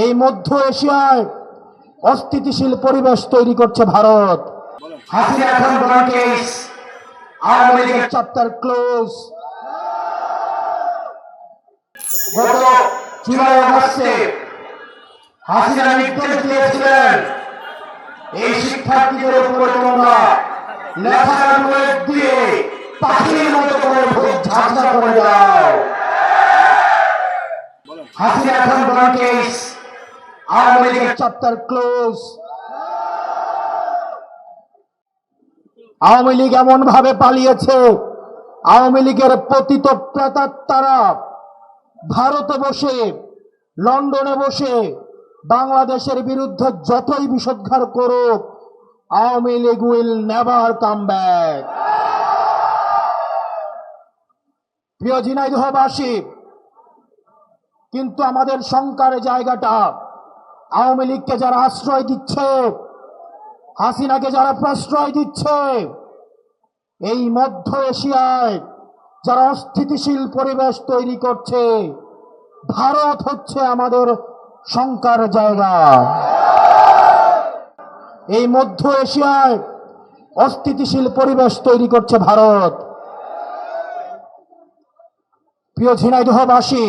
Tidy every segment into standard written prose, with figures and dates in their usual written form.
এই মধ্য এশিয়ায় অস্থিতিশীল পরিবেশ তৈরি করছে ভারত। হাসিনা এখন ব্লকেজ, আওয়ামী লীগের চ্যাপ্টার ক্লোজ। গত জুলাই আগস্টে হাসিনা নির্দেশ দিয়েছিলেন এই শিক্ষার্থীদের উপরে তোমরা লেখার প্রয়োগ দিয়ে পাখির মতো করে ভোট ঝাঁঝরা করে দাও। হাসিনা এখন ব্লকেজ, আওয়ামী লীগের চ্যাপ্টার ক্লোজ। আওয়ামী লীগ এমন ভাবে পালিয়েছে, আওয়ামী লীগের পতিত প্রেতাত্মারা ভারতে বসে, লন্ডনে বসে বাংলাদেশের বিরুদ্ধে যতই বিষোদ্গার করুক, Awami League will never come back. প্রিয় ঝিনাইদহবাসী, কিন্তু আমাদের শঙ্কার জায়গাটা আওয়ামী লীগকে যারা আশ্রয় দিচ্ছে, হাসিনাকে যারা প্রশ্রয় দিচ্ছে, এই মধ্য এশিয়ায় যারা অস্থিতিশীল পরিবেশ তৈরি করছে, ভারত হচ্ছে আমাদের শঙ্কার জায়গা। এই মধ্য এশিয়ায় অস্থিতিশীল পরিবেশ তৈরি করছে ভারত। প্রিয় ঝিনাইদহবাসী,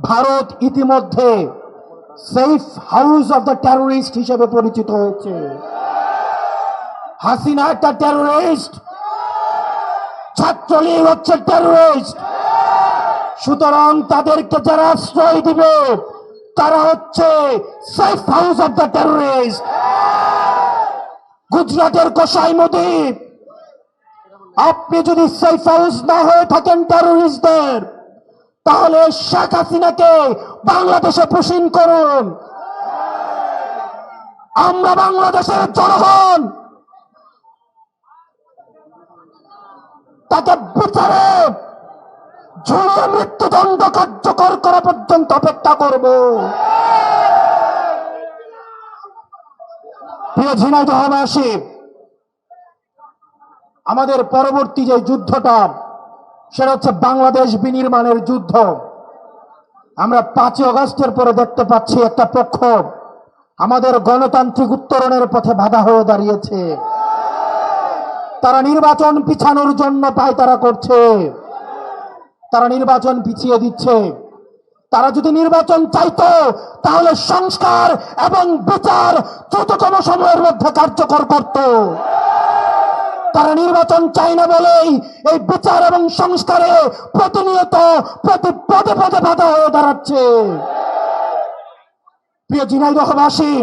ভারত ইতিমধ্যে safe house of the terrorist হিসেবে পরিচিত হয়েছে। হাসিনা একটা টেরোরিস্ট, ছাত্রলীগ হচ্ছে টেরোরিস্ট। সুতরাং তাদেরকে যারা আশ্রয় দিবে তারা হচ্ছে safe house of the terrorist. গুজরাটের কসাই মোদি, আপনি যদি সেফ হাউস না হয়ে থাকেন টেরোরিস্টদের, তাহলে শেখ হাসিনাকে বাংলাদেশে পুশিং করুন। আমরা বাংলাদেশের জনগণ তাকে বিচারে ঝুলিয়ে মৃত্যুদণ্ড কার্যকর করা পর্যন্ত অপেক্ষা করব। প্রিয় ঝিনাইদহবাসী, আমাদের পরবর্তী যে যুদ্ধটা, সেটা হচ্ছে বাংলাদেশ বিনির্মাণের যুদ্ধ। আমরা 5 আগস্টের পরে দেখতে পাচ্ছি একটা পক্ষ আমাদের গণতান্ত্রিক উত্তরণের পথে বাধা হয়ে দাঁড়িয়েছে। তারা নির্বাচন পিছানোর জন্য পায়তারা করছে, তারা নির্বাচন পিছিয়ে দিচ্ছে। তারা যদি নির্বাচন চাইতো তাহলে সংস্কার এবং বিচার দ্রুততম সময়ের মধ্যে কার্যকর করত। তারা নির্বাচন চায় না বলেই এই বিচার এবং সংস্কারে প্রতিনিয়ত প্রতি পদে পদে বাধা হয়ে দাঁড়াচ্ছে। প্রিয় ঝিনাইদহবাসী,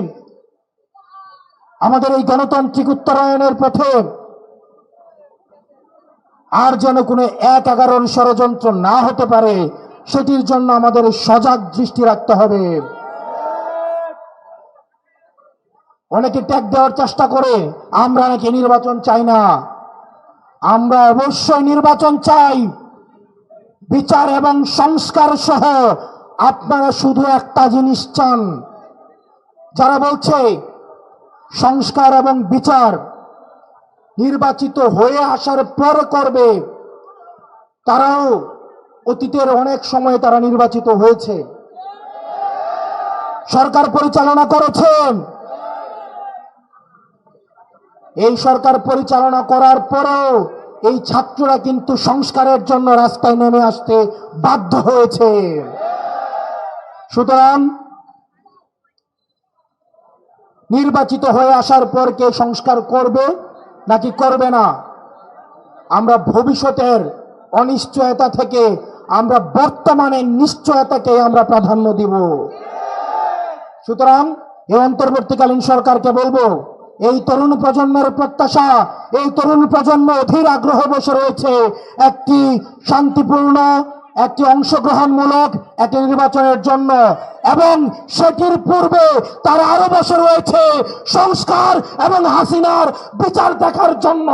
আমাদের এই গণতান্ত্রিক উত্তরায়ণের পথে আর যেন কোনো 1-11 ষড়যন্ত্র না হতে পারে, সেটির জন্য আমাদের সজাগ দৃষ্টি রাখতে হবে। অনেকে ট্যাগ দেওয়ার চেষ্টা করে আমরা নাকি নির্বাচন চাই না। আমরা অবশ্যই নির্বাচন চাই, বিচার এবং সংস্কার সহ। আপনারা শুধু একটা জিনিস চান, যারা বলছে সংস্কার এবং বিচার নির্বাচিত হয়ে আসার পর করবে, তারাও অতীতের অনেক সময় তারা নির্বাচিত হয়েছে, সরকার পরিচালনা করেছেন। এই সরকার পরিচালনা করার পরেও এই ছাত্ররা কিন্তু সংস্কারের জন্য রাস্তায় নেমে আসতে বাধ্য হয়েছে। সুতরাং নির্বাচিত হয়ে আসার পর কে সংস্কার করবে নাকি করবে না, আমরা ভবিষ্যতের অনিশ্চয়তা থেকে আমরা বর্তমানের নিশ্চয়তাকে আমরা প্রাধান্য দিব। সুতরাং এই অন্তর্বর্তীকালীন সরকারকে বলবো, এই তরুণ প্রজন্মের প্রত্যাশা, এই তরুণ প্রজন্ম অধীর আগ্রহ বসে রয়েছে একটি শান্তিপূর্ণ, একটি অংশগ্রহণমূলক একটি নির্বাচনের জন্য, এবং সেটির পূর্বে তারা আরো বসে রয়েছে সংস্কার এবং হাসিনার বিচার দেখার জন্য।